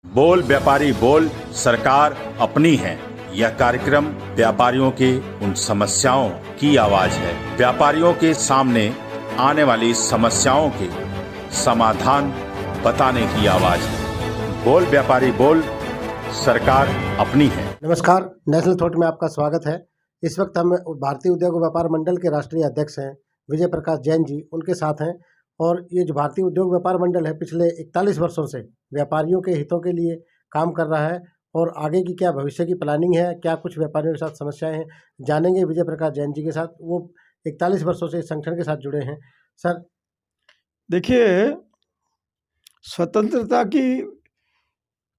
बोल व्यापारी बोल, सरकार अपनी है। यह कार्यक्रम व्यापारियों के उन समस्याओं की आवाज है। व्यापारियों के सामने आने वाली समस्याओं के समाधान बताने की आवाज है। बोल व्यापारी बोल, सरकार अपनी है। नमस्कार, नेशनल थॉट में आपका स्वागत है। इस वक्त हम भारतीय उद्योग व्यापार मंडल के राष्ट्रीय अध्यक्ष हैं विजय प्रकाश जैन जी, उनके साथ हैं। और ये जो भारतीय उद्योग व्यापार मंडल है, पिछले 41 वर्षों से व्यापारियों के हितों के लिए काम कर रहा है। और आगे की क्या भविष्य की प्लानिंग है, क्या कुछ व्यापारियों के साथ समस्याएं हैं, जानेंगे विजय प्रकाश जैन जी के साथ। वो 41 वर्षों से इस संगठन के साथ जुड़े हैं। सर, देखिए, स्वतंत्रता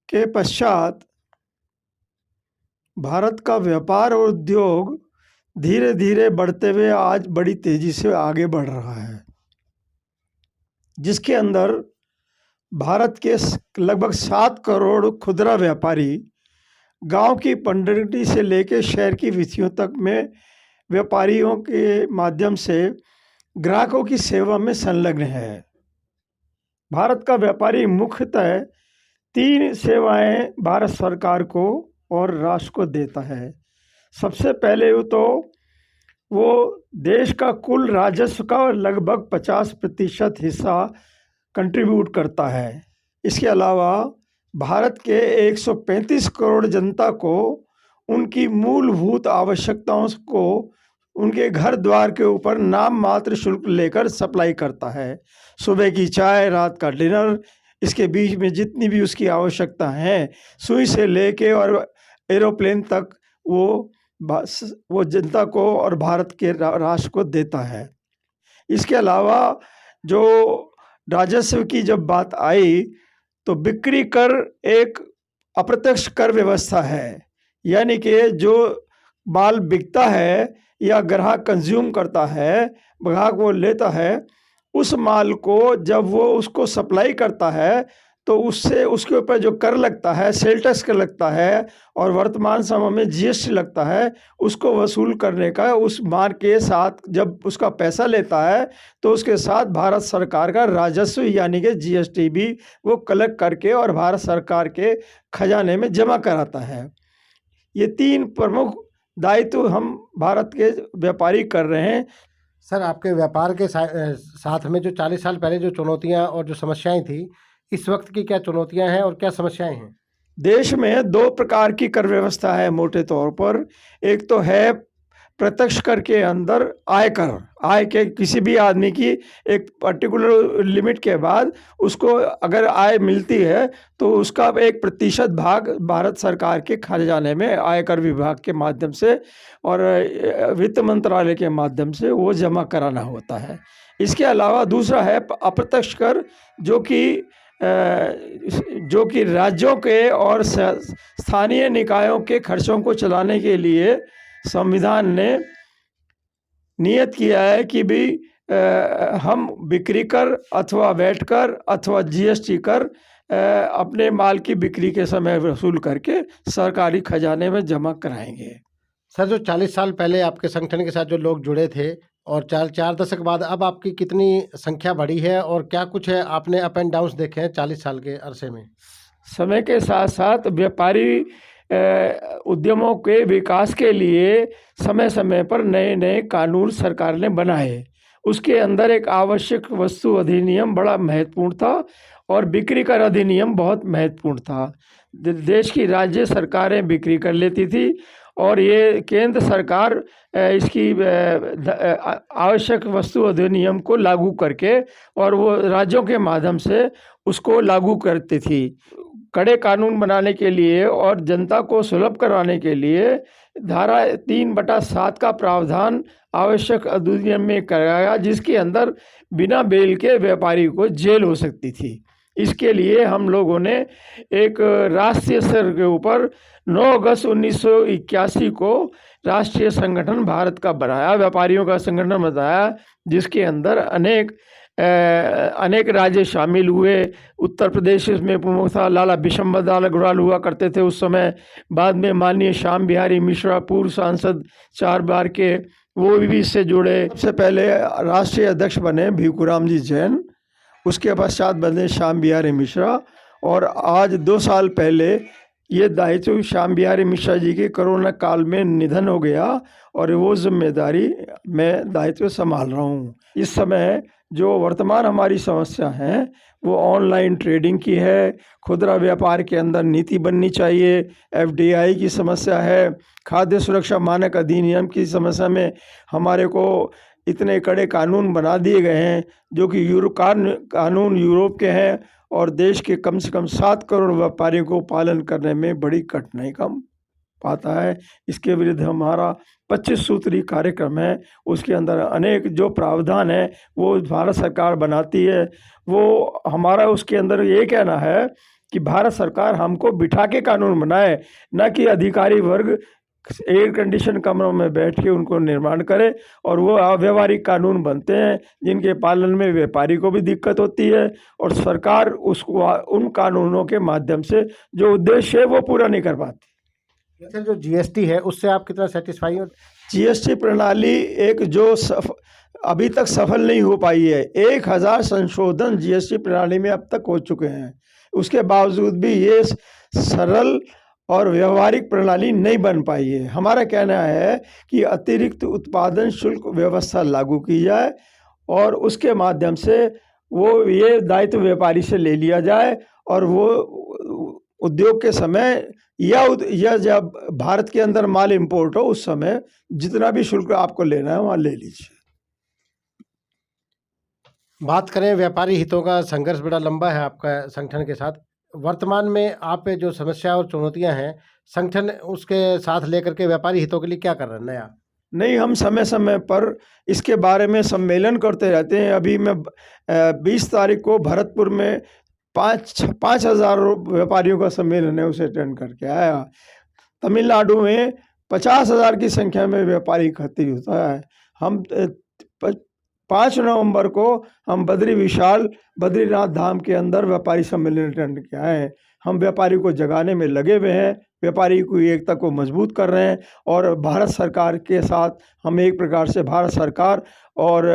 के पश्चात भारत का व्यापार और उद्योग धीरे धीरे बढ़ते हुए आज बड़ी तेजी से आगे बढ़ रहा है, जिसके अंदर भारत के लगभग 7 करोड़ खुदरा व्यापारी गांव की पंडरिटी से लेकर शहर की वीथियों तक में व्यापारियों के माध्यम से ग्राहकों की सेवा में संलग्न है। भारत का व्यापारी मुख्यतः 3 सेवाएं भारत सरकार को और राष्ट्र को देता है। सबसे पहले वो देश का कुल राजस्व का लगभग 50% हिस्सा कंट्रीब्यूट करता है। इसके अलावा भारत के 135 करोड़ जनता को उनकी मूलभूत आवश्यकताओं को उनके घर द्वार के ऊपर नाम मात्र शुल्क लेकर सप्लाई करता है। सुबह की चाय, रात का डिनर, इसके बीच में जितनी भी उसकी आवश्यकता है, सुई से लेके और एरोप्लेन तक वो जनता को और भारत के राष्ट्र को देता है। इसके अलावा जो राजस्व की जब बात आई तो बिक्री कर एक अप्रत्यक्ष कर व्यवस्था है, यानी कि जो माल बिकता है या ग्राहक कंज्यूम करता है, ग्राहक वो लेता है, उस माल को जब वो उसको सप्लाई करता है तो उससे उसके ऊपर जो कर लगता है, सेल टैक्स कर लगता है और वर्तमान समय में जीएसटी लगता है, उसको वसूल करने का उस माल के साथ जब उसका पैसा लेता है तो उसके साथ भारत सरकार का राजस्व यानी कि जीएसटी भी वो कलेक्ट करके और भारत सरकार के खजाने में जमा कराता है। ये 3 प्रमुख दायित्व हम भारत के व्यापारी कर रहे हैं। सर, आपके व्यापार के साथ में जो 40 साल पहले जो चुनौतियां और जो समस्याएं थी, इस वक्त की क्या चुनौतियां हैं और क्या समस्याएं हैं? देश में 2 प्रकार की कर व्यवस्था है मोटे तौर पर। एक तो है प्रत्यक्ष कर के अंदर आयकर, आय के किसी भी आदमी की एक पर्टिकुलर लिमिट के बाद उसको अगर आय मिलती है तो उसका एक प्रतिशत भाग भारत सरकार के खजाने में आयकर विभाग के माध्यम से और वित्त मंत्रालय के माध्यम से वो जमा कराना होता है। इसके अलावा दूसरा है अप्रत्यक्ष कर, जो कि राज्यों के और स्थानीय निकायों के खर्चों को चलाने के लिए संविधान ने नियत किया है कि भी हम बिक्री कर अथवा वैट कर अथवा जीएसटी कर अपने माल की बिक्री के समय वसूल करके सरकारी खजाने में जमा कराएंगे। सर, जो 40 साल पहले आपके संगठन के साथ जो लोग जुड़े थे और 4 दशक बाद अब आपकी कितनी संख्या बढ़ी है और क्या कुछ है आपने अप एंड डाउन्स देखे हैं 40 साल के अरसे में? समय के साथ साथ व्यापारी उद्यमों के विकास के लिए समय समय पर नए नए कानून सरकार ने बनाए। उसके अंदर एक आवश्यक वस्तु अधिनियम बड़ा महत्वपूर्ण था और बिक्री कर अधिनियम बहुत महत्वपूर्ण था। देश की राज्य सरकारें बिक्री कर लेती थी और ये केंद्र सरकार इसकी आवश्यक वस्तु अधिनियम को लागू करके और वो राज्यों के माध्यम से उसको लागू करती थी। कड़े कानून बनाने के लिए और जनता को सुलभ कराने के लिए धारा 3/7 का प्रावधान आवश्यक अधिनियम में कराया, जिसके अंदर बिना बेल के व्यापारी को जेल हो सकती थी। इसके लिए हम लोगों ने एक राष्ट्रीय स्तर के ऊपर 9 अगस्त 1981 को राष्ट्रीय संगठन भारत का बनाया, व्यापारियों का संगठन बनाया, जिसके अंदर अनेक राज्य शामिल हुए। उत्तर प्रदेश इसमें प्रमुख था, लाला विशंबरलाल अग्रवाल हुआ करते थे उस समय। बाद में माननीय श्याम बिहारी मिश्रा, पूर्व सांसद 4 बार के, वो भी इससे जुड़े। सबसे पहले राष्ट्रीय अध्यक्ष बने भिखुराम जी जैन, उसके पश्चात बने श्याम बिहारी मिश्रा और आज 2 साल पहले ये दायित्व श्याम बिहारी मिश्रा जी के कोरोना काल में निधन हो गया और वो जिम्मेदारी मैं दायित्व संभाल रहा हूँ। इस समय जो वर्तमान हमारी समस्या है वो ऑनलाइन ट्रेडिंग की है, खुदरा व्यापार के अंदर नीति बननी चाहिए, एफडीआई की समस्या है, खाद्य सुरक्षा मानक अधिनियम की समस्या में हमारे को इतने कड़े कानून बना दिए गए हैं जो कि कानून यूरोप के हैं और देश के कम से कम 7 करोड़ व्यापारियों को पालन करने में बड़ी कठिनाई का पाता है। इसके विरुद्ध हमारा 25 सूत्री कार्यक्रम है, उसके अंदर अनेक जो प्रावधान है वो भारत सरकार बनाती है। वो हमारा उसके अंदर ये कहना है कि भारत सरकार हमको बिठा के कानून बनाए, न कि अधिकारी वर्ग एयर कंडीशन कमरों में बैठ के उनको निर्माण करे और वो अव्यवहारिक कानून बनते हैं जिनके पालन में व्यापारी को भी दिक्कत होती है और सरकार उसको उन कानूनों के माध्यम से जो उद्देश्य है वो पूरा नहीं कर पाती। सर, जो जीएसटी है उससे आप कितना सेटिस्फाई हो? जीएसटी प्रणाली एक जो अभी तक सफल नहीं हो पाई है। 1000 संशोधन जीएसटी प्रणाली में अब तक हो चुके हैं, उसके बावजूद भी ये सरल और व्यवहारिक प्रणाली नहीं बन पाई है। हमारा कहना है कि अतिरिक्त उत्पादन शुल्क व्यवस्था लागू की जाए और उसके माध्यम से वो ये दायित्व व्यापारी से ले लिया जाए और वो उद्योग के समय या जब भारत के अंदर माल इंपोर्ट हो उस समय जितना भी शुल्क आपको लेना है वहाँ ले लीजिए। बात करें व्यापारी हितों का, संघर्ष बड़ा लंबा है आपका संगठन के साथ। वर्तमान में आप पे जो समस्या और चुनौतियां हैं, संगठन उसके साथ लेकर के व्यापारी हितों के लिए क्या कर रहे हैं नया? नहीं, हम समय समय पर इसके बारे में सम्मेलन करते रहते हैं। अभी मैं 20 तारीख को भरतपुर में 5,000 व्यापारियों का सम्मेलन है, उसे अटेंड करके आया। तमिलनाडु में 50,000 की संख्या में व्यापारी इकट्ठा होता है। हम 5 नवंबर को हम बद्रीनाथ धाम के अंदर व्यापारी सम्मेलन अटेंड किया है। हम व्यापारी को जगाने में लगे हुए हैं, व्यापारी की एकता को मजबूत कर रहे हैं और भारत सरकार के साथ हम एक प्रकार से भारत सरकार और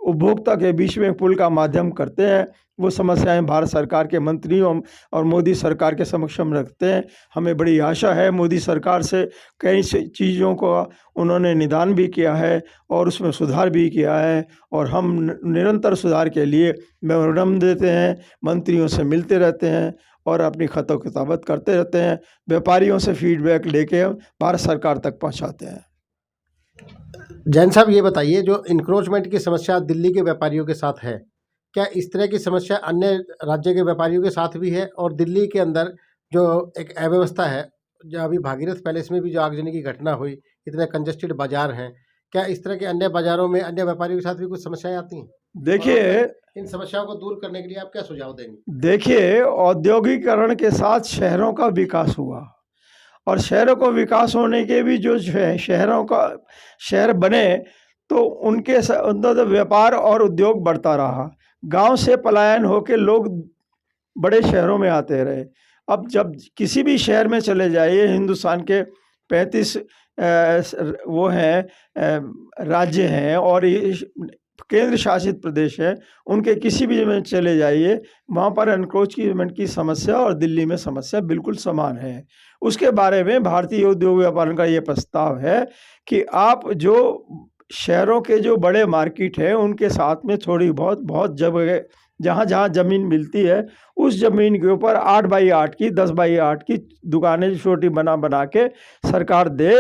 उपभोक्ता के बीच में पुल का माध्यम करते हैं। वो समस्याएं भारत सरकार के मंत्रियों और मोदी सरकार के समक्ष हम रखते हैं। हमें बड़ी आशा है, मोदी सरकार से कई चीज़ों को उन्होंने निदान भी किया है और उसमें सुधार भी किया है और हम निरंतर सुधार के लिए मेमोरेंडम देते हैं, मंत्रियों से मिलते रहते हैं और अपनी खतों किताबत करते रहते हैं। व्यापारियों से फीडबैक लेके हम भारत सरकार तक पहुंचाते हैं। जैन साहब, ये बताइए, जो इंक्रोचमेंट की समस्या दिल्ली के व्यापारियों के साथ है, क्या इस तरह की समस्या अन्य राज्य के व्यापारियों के साथ भी है? और दिल्ली के अंदर जो एक अव्यवस्था है, जो अभी भागीरथ पैलेस में भी जो आगजनी की घटना हुई, इतने कंजेस्टेड बाजार हैं, क्या इस तरह के अन्य बाजारों में अन्य व्यापारियों के साथ भी कुछ समस्याएं आती हैं? देखिए, इन समस्याओं को दूर करने के लिए आप क्या सुझाव देंगे? देखिए, औद्योगिकरण के साथ शहरों का विकास हुआ और शहरों को विकास होने के भी जो शहर बने तो उनके अंदर व्यापार और उद्योग बढ़ता रहा। गांव से पलायन होकर लोग बड़े शहरों में आते रहे। अब जब किसी भी शहर में चले जाइए, हिंदुस्तान के 35 वो हैं राज्य हैं और केंद्र शासित प्रदेश है, उनके किसी भी में चले जाइए, वहाँ पर एनक्रोचमेंट की समस्या और दिल्ली में समस्या बिल्कुल समान है। उसके बारे में भारतीय उद्योग व्यापार का ये प्रस्ताव है कि आप जो शहरों के जो बड़े मार्केट हैं उनके साथ में थोड़ी बहुत जगह जहाँ ज़मीन मिलती है उस ज़मीन के ऊपर 8x8 की 10x8 की दुकानें छोटी बना के सरकार दे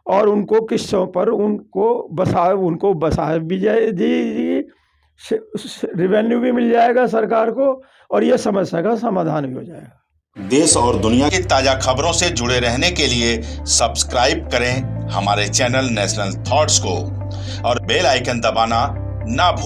और उनको किस्तों पर उनको बसा भी जाए, रेवेन्यू भी मिल जाएगा सरकार को और ये समस्या का समाधान भी हो जाएगा। देश और दुनिया की ताजा खबरों से जुड़े रहने के लिए सब्सक्राइब करें हमारे चैनल नेशनल थॉट्स को और बेल आइकन दबाना ना भूलें।